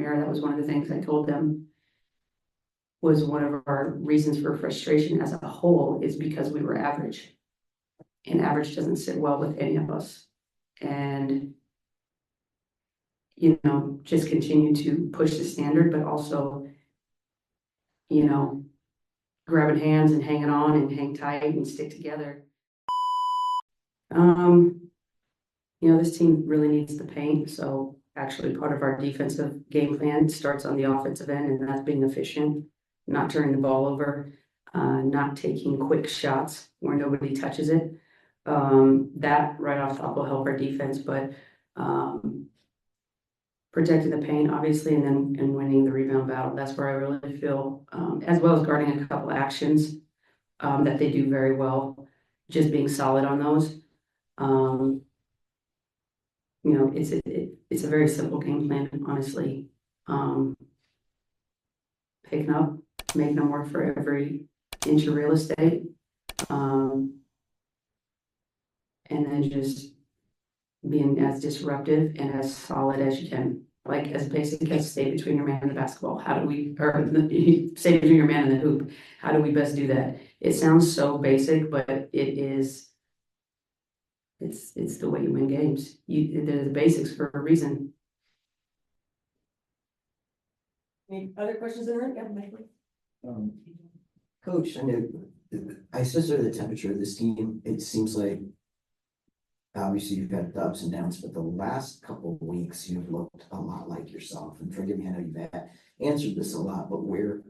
mirror. That was one of the things I told them was one of our reasons for frustration as a whole is because we were average. And average doesn't sit well with any of us. And, you know, just continue to push the standard, but also, you know, grabbing hands and hanging on and hang tight and stick together. You know, this team really needs the paint. So actually part of our defensive game plan starts on the offensive end, and that's being efficient, not turning the ball over, not taking quick shots where nobody touches it. That right off top will help our defense, but protecting the paint, obviously, and winning the rebound battle. That's where I really feel, as well as guarding a couple actions that they do very well, just being solid on those. You know, it's a very simple game plan, honestly. Picking up, making them work for every inch of real estate, and then just being as disruptive and as solid as you can. Like as basic as stay between your man and the basketball. How do we, or stay between your man and the hoop? How do we best do that? It sounds so basic, but it is. It's the way you win games. They're the basics for a reason. Any other questions in the room? Yeah, Michael. Coach, I know, I assess the temperature of this team. It seems like obviously you've got the ups and downs, but the last couple of weeks you've looked a lot like yourself. And forgive me, I know you've answered this a lot, but where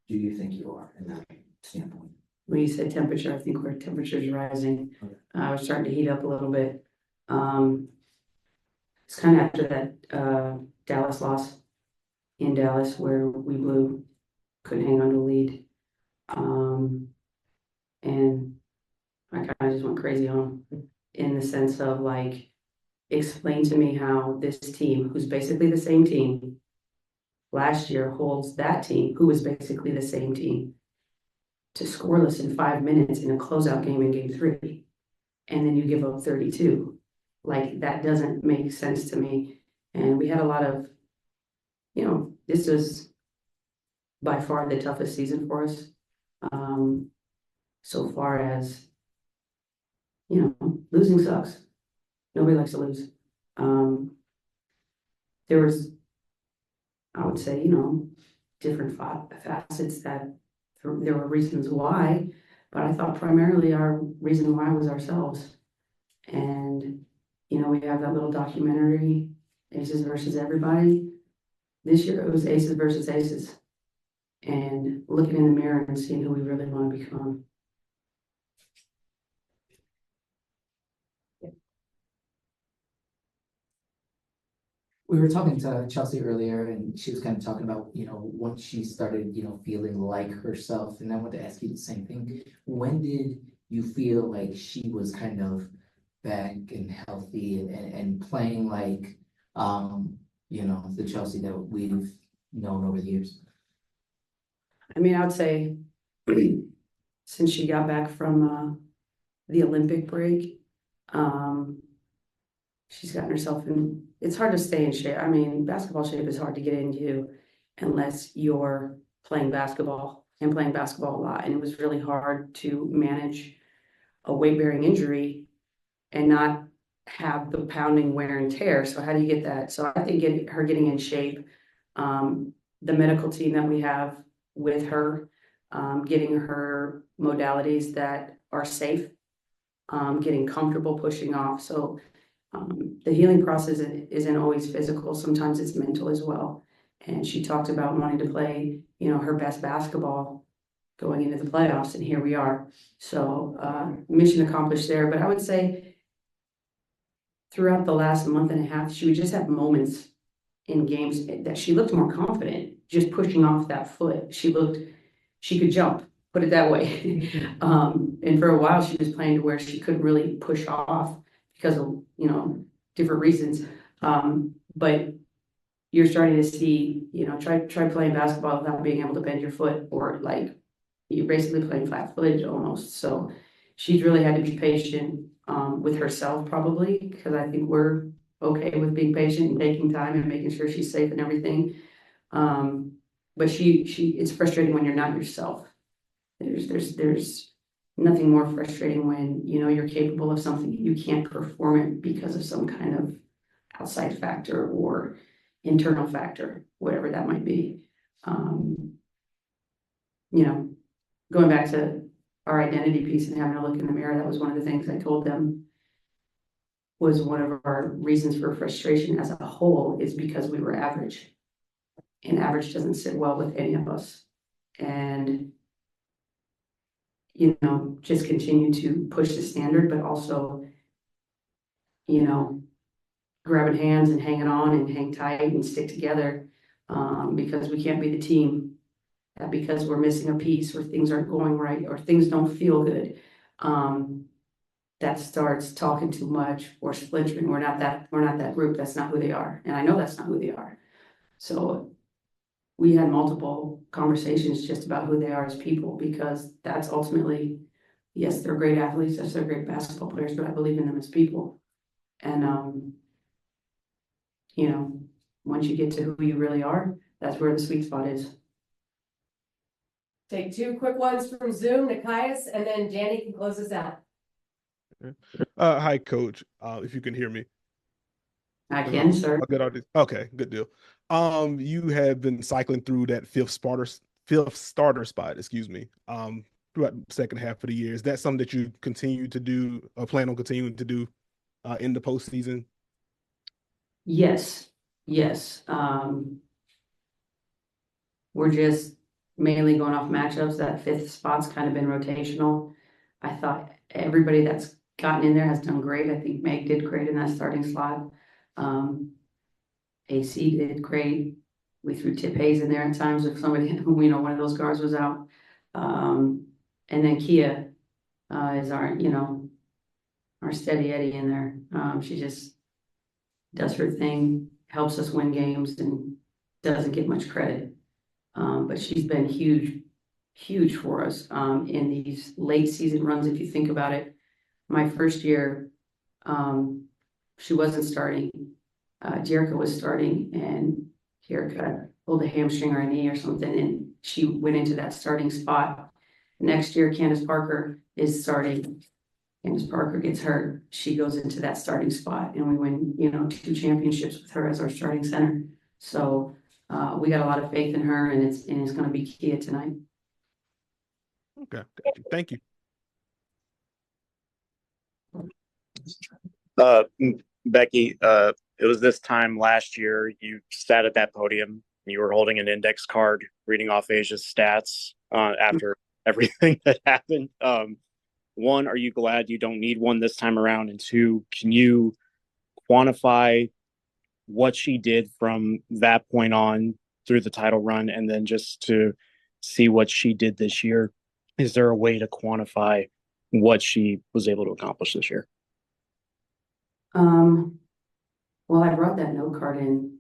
do you think you are in that standpoint? When you say temperature, I think where temperature is rising. Okay. We're starting to heat up a little bit. It's kind of after that Dallas loss in Dallas where we couldn't hang on to a lead. And I kind of just went crazy on them in the sense of like, explain to me how this team, who's basically the same team last year, holds that team, who was basically the same team, to scoreless in 5 minutes in a closeout game in game 3. And then you give up 32. Like, that doesn't make sense to me. And we had a lot of, you know, this was by far the toughest season for us. So far as, you know, losing sucks. Nobody likes to lose. There was, I would say, you know, different facets that there were reasons why, but I thought primarily our reason why was ourselves. And, you know, we have that little documentary, Aces versus Everybody. This year it was Aces versus Aces. And looking in the mirror and seeing who we really want to become. We were talking to Chelsea earlier, and she was kind of talking about, you know, once she started, you know, feeling like herself. And I want to ask you the same thing. When did you feel like she was kind of back and healthy and playing like, you know, the Chelsea that we've known over the years? I mean, I would say since she got back from the Olympic break, she's gotten herself in. It's hard to stay in shape. I mean, basketball shape is hard to get into unless you're playing basketball and playing basketball a lot. And it was really hard to manage a weight-bearing injury and not have the pounding wear and tear. So how do you get that? So I think her getting in shape, the medical team that we have with her, getting her modalities that are safe, getting comfortable pushing off. So the healing process isn't always physical. Sometimes it's mental as well. And she talked about wanting to play, you know, her best basketball going into the playoffs, and here we are. So mission accomplished there. But I would say throughout the last month and a half, she would just have moments in games that she looked more confident, just pushing off that foot. She could jump, put it that way. And for a while she was playing to where she couldn't really push off because of, you know, different reasons. But you're starting to see, you know, try playing basketball without being able to bend your foot, or like you're basically playing flat-footed almost. So she's really had to be patient with herself, probably, because I think we're okay with being patient and taking time and making sure she's safe and everything. But it's frustrating when you're not yourself. There's nothing more frustrating when, you know, you're capable of something, you can't perform it because of some kind of outside factor or internal factor, whatever that might be. You know, going back to our identity piece and having to look in the mirror, that was one of the things I told them was one of our reasons for frustration as a whole is because we were average. And average doesn't sit well with any of us. And, you know, just continue to push the standard, but also, you know, grabbing hands and hanging on and hang tight and stick together, because we can't be the team that because we're missing a piece or things aren't going right or things don't feel good, that starts talking too much or splintering. We're not that group. That's not who they are. And I know that's not who they are. So we had multiple conversations just about who they are as people, because that's ultimately, yes, they're great athletes, yes, they're great basketball players, but I believe in them as people. And, you know, once you get to who you really are, that's where the sweet spot is. Take two quick ones from Zoom, Nikias, and then Janny can close us out. Hi, Coach. If you can hear me. I can, sir. I'll get all this. Okay, good deal. You have been cycling through that fifth starter spot, excuse me, throughout the second half of the year. Is that something that you continue to do, or plan on continuing to do, in the postseason? Yes, yes. We're just mainly going off matchups. That fifth spot's kind of been rotational. I thought everybody that's gotten in there has done great. I think Meg did great in that starting slot. AC did great. We threw Tip Hayes in there at times if somebody, you know, one of those guards was out. And then Kia is our, you know, our steady Eddie in there. She just does her thing, helps us win games, and doesn't get much credit. But she's been huge for us in these late season runs. If you think about it, my first year, she wasn't starting. Jerica was starting, and Jerica pulled a hamstring or a knee or something, and she went into that starting spot. Next year, Candace Parker is starting. Candace Parker gets hurt. She goes into that starting spot, and we win, you know, 2 championships with her as our starting center. So we got a lot of faith in her, and it's going to be Kia tonight. Okay, thank you. Becky, it was this time last year you sat at that podium. You were holding an index card, reading off Asia's stats after everything that happened. One, are you glad you don't need one this time around? And two, can you quantify what she did from that point on through the title run, and then just to see what she did this year? Is there a way to quantify what she was able to accomplish this year? Well, I brought that note card in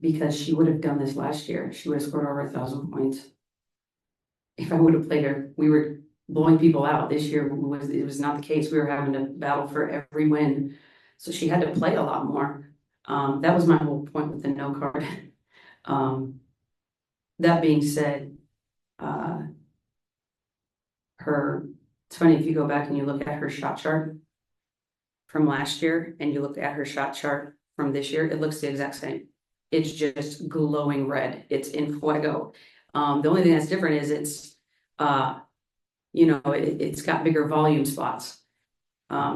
because she would have done this last year. She would have scored over 1,000 points. If I would have played her, we were blowing people out. This year it was not the case. We were having to battle for every win. So she had to play a lot more. That was my whole point with the no card. That being said, it's funny if you go back and you look at her shot chart from last year and you look at her shot chart from this year, it looks the exact same. It's just glowing red. It's in fuego. The only thing that's different is it's, you know, it's got bigger volume spots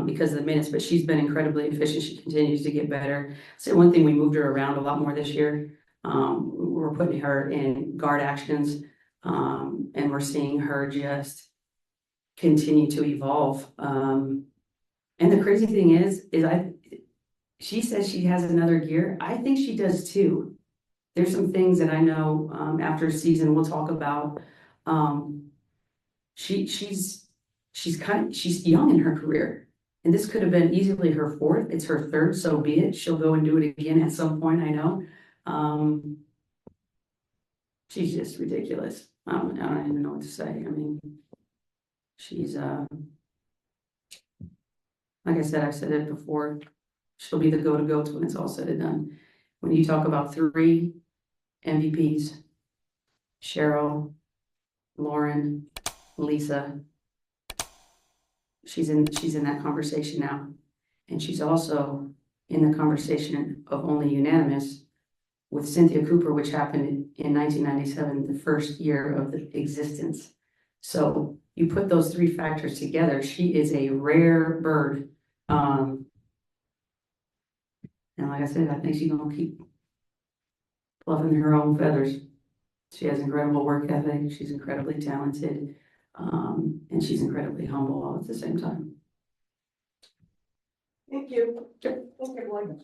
because of the minutes, but she's been incredibly efficient. She continues to get better. So one thing, we moved her around a lot more this year. We're putting her in guard actions, and we're seeing her just continue to evolve. And the crazy thing is she says she has another gear. I think she does too. There's some things that I know after season we'll talk about. She's young in her career, and this could have been easily her 4th. It's her 3rd, so be it. She'll go and do it again at some point, I know. She's just ridiculous. I don't even know what to say. I mean, she's like I said, I've said it before, she'll be the go-to-goats when it's all said and done. When you talk about 3 MVPs, Cheryl, Lauren, Lisa. She's in that conversation now. And she's also in the conversation of only unanimous with Cynthia Cooper, which happened in 1997, the first year of the existence. So you put those three factors together, she is a rare bird. And like I said, I think she's gonna keep fluffing her own feathers. She has incredible work ethic, she's incredibly talented, and she's incredibly humble all at the same time. Thank you. Thank you, everyone.